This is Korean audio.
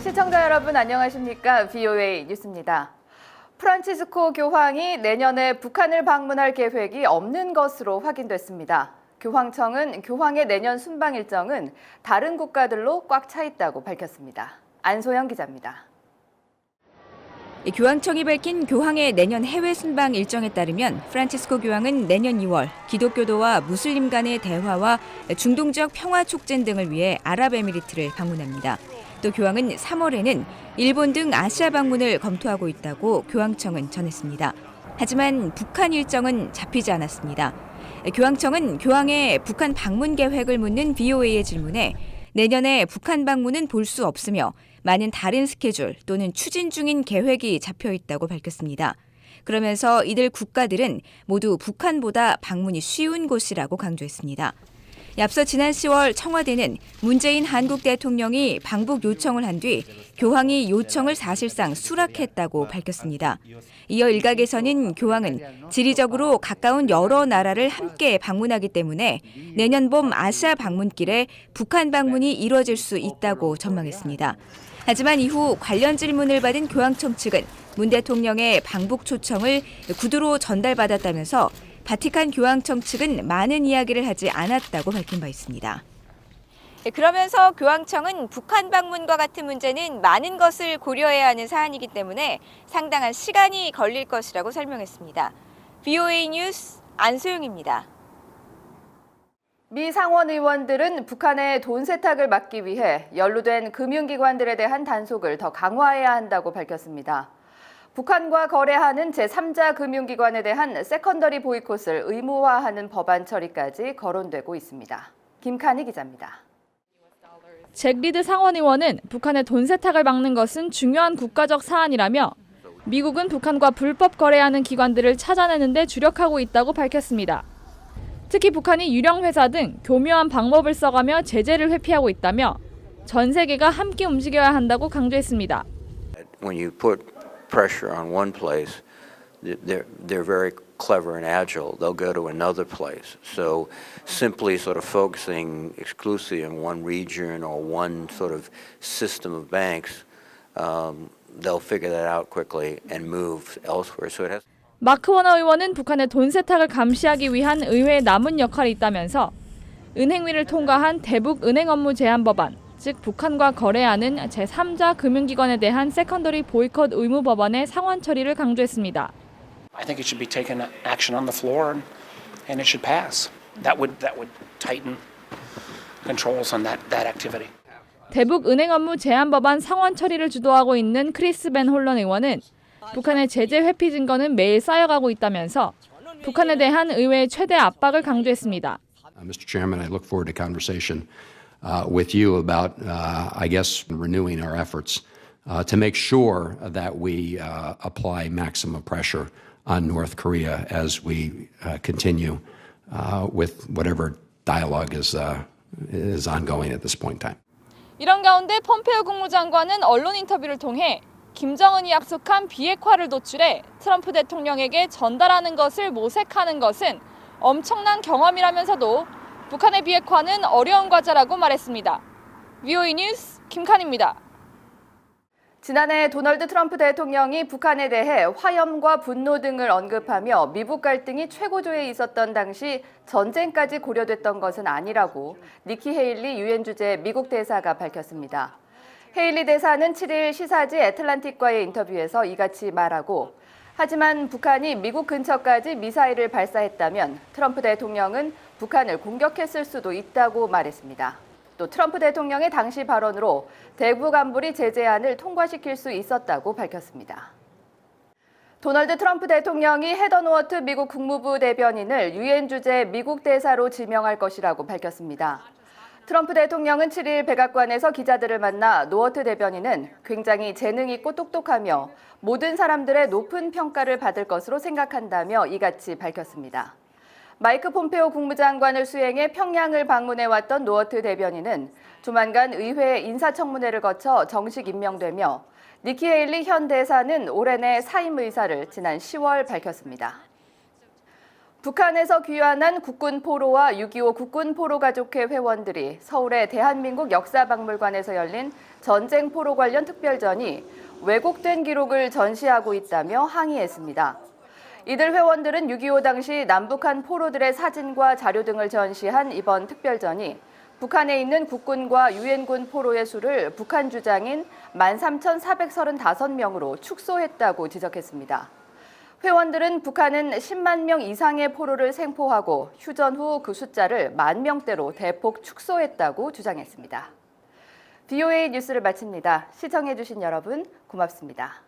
시청자 여러분 안녕하십니까? VOA 뉴스입니다. 프란치스코 교황이 내년에 북한을 방문할 계획이 없는 것으로 확인됐습니다. 교황청은 교황의 내년 순방 일정은 다른 국가들로 꽉 차 있다고 밝혔습니다. 안소영 기자입니다. 교황청이 밝힌 교황의 내년 해외 순방 일정에 따르면 프란치스코 교황은 내년 2월 기독교도와 무슬림 간의 대화와 중동 지역 평화 촉진 등을 위해 아랍에미리트를 방문합니다. 또 교황은 3월에는 일본 등 아시아 방문을 검토하고 있다고 교황청은 전했습니다. 하지만 북한 일정은 잡히지 않았습니다. 교황청은 교황의 북한 방문 계획을 묻는 VOA의 질문에 내년에 북한 방문은 볼 수 없으며 많은 다른 스케줄 또는 추진 중인 계획이 잡혀 있다고 밝혔습니다. 그러면서 이들 국가들은 모두 북한보다 방문이 쉬운 곳이라고 강조했습니다. 앞서 지난 10월 청와대는 문재인 한국 대통령이 방북 요청을 한 뒤 교황이 요청을 사실상 수락했다고 밝혔습니다. 이어 일각에서는 교황은 지리적으로 가까운 여러 나라를 함께 방문하기 때문에 내년 봄 아시아 방문길에 북한 방문이 이뤄질 수 있다고 전망했습니다. 하지만 이후 관련 질문을 받은 교황청 측은 문 대통령의 방북 초청을 구두로 전달받았다면서 바티칸 교황청 측은 많은 이야기를 하지 않았다고 밝힌 바 있습니다. 그러면서 교황청은 북한 방문과 같은 문제는 많은 것을 고려해야 하는 사안이기 때문에 상당한 시간이 걸릴 것이라고 설명했습니다. VOA 뉴스 안소영입니다. 미 상원 의원들은 북한의 돈 세탁을 막기 위해 연루된 금융기관들에 대한 단속을 더 강화해야 한다고 밝혔습니다. 북한과 거래하는 제3자 금융기관에 대한 세컨더리 보이콧을 의무화하는 법안 처리까지 거론되고 있습니다. 김칸희 기자입니다. 잭 리드 상원 의원은 북한의 돈 세탁을 막는 것은 중요한 국가적 사안이라며 미국은 북한과 불법 거래하는 기관들을 찾아내는 데 주력하고 있다고 밝혔습니다. 특히 북한이 유령 회사 등 교묘한 방법을 써가며 제재를 회피하고 있다며 전 세계가 함께 움직여야 한다고 강조했습니다. When you put pressure on one place, they're very clever and agile. They'll go to another place. So simply sort of focusing exclusively on one region or one sort of system of banks, they'll figure that out quickly and move elsewhere. So it has. 마크 워너 의원은 북한의 돈 세탁을 감시하기 위한 의회의 남은 역할이 있다면서 은행위를 통과한 대북 은행 업무 제한 법안, 즉 북한과 거래하는 제3자 금융기관에 대한 세컨더리 보이콧 의무 법안의 상원 처리를 강조했습니다. I think it should be taken action on the floor and it should pass. That would tighten controls on that activity. 대북 은행 업무 제한 법안 상원 처리를 주도하고 있는 크리스 벤 홀런 의원은 북한의 제재 회피 증거는 매일 쌓여가고 있다면서 북한에 대한 의회의 최대 압박을 강조했습니다. Mr. Chairman, I look forward to conversation with you about, I guess, renewing our efforts to make sure that we apply maximum pressure on North Korea as we continue with whatever dialogue is ongoing at this point in time. 이런 가운데 폼페오 국무장관은 언론 인터뷰를 통해 김정은이 약속한 비핵화를 도출해 트럼프 대통령에게 전달하는 것을 모색하는 것은 엄청난 경험이라면서도 북한의 비핵화는 어려운 과제라고 말했습니다. VOA 뉴스 김칸입니다. 지난해 도널드 트럼프 대통령이 북한에 대해 화염과 분노 등을 언급하며 미북 갈등이 최고조에 있었던 당시 전쟁까지 고려됐던 것은 아니라고 니키 헤일리 유엔 주재 미국 대사가 밝혔습니다. 헤일리 대사는 7일 시사지 애틀란틱과의 인터뷰에서 이같이 말하고 하지만 북한이 미국 근처까지 미사일을 발사했다면 트럼프 대통령은 북한을 공격했을 수도 있다고 말했습니다. 또 트럼프 대통령의 당시 발언으로 대북안보리 제재안을 통과시킬 수 있었다고 밝혔습니다. 도널드 트럼프 대통령이 헤더 노어트 미국 국무부 대변인을 유엔 주재 미국 대사로 지명할 것이라고 밝혔습니다. 트럼프 대통령은 7일 백악관에서 기자들을 만나 노어트 대변인은 굉장히 재능 있고 똑똑하며 모든 사람들의 높은 평가를 받을 것으로 생각한다며 이같이 밝혔습니다. 마이크 폼페오 국무장관을 수행해 평양을 방문해왔던 노어트 대변인은 조만간 의회 인사청문회를 거쳐 정식 임명되며 니키 헤일리 현 대사는 올해 내 사임 의사를 지난 10월 밝혔습니다. 북한에서 귀환한 국군 포로와 6.25 국군 포로 가족회 회원들이 서울의 대한민국 역사박물관에서 열린 전쟁 포로 관련 특별전이 왜곡된 기록을 전시하고 있다며 항의했습니다. 이들 회원들은 6.25 당시 남북한 포로들의 사진과 자료 등을 전시한 이번 특별전이 북한에 있는 국군과 유엔군 포로의 수를 북한 주장인 13,435명으로 축소했다고 지적했습니다. 회원들은 북한은 10만 명 이상의 포로를 생포하고 휴전 후 그 숫자를 10,000명대로 대폭 축소했다고 주장했습니다. VOA 뉴스를 마칩니다. 시청해주신 여러분 고맙습니다.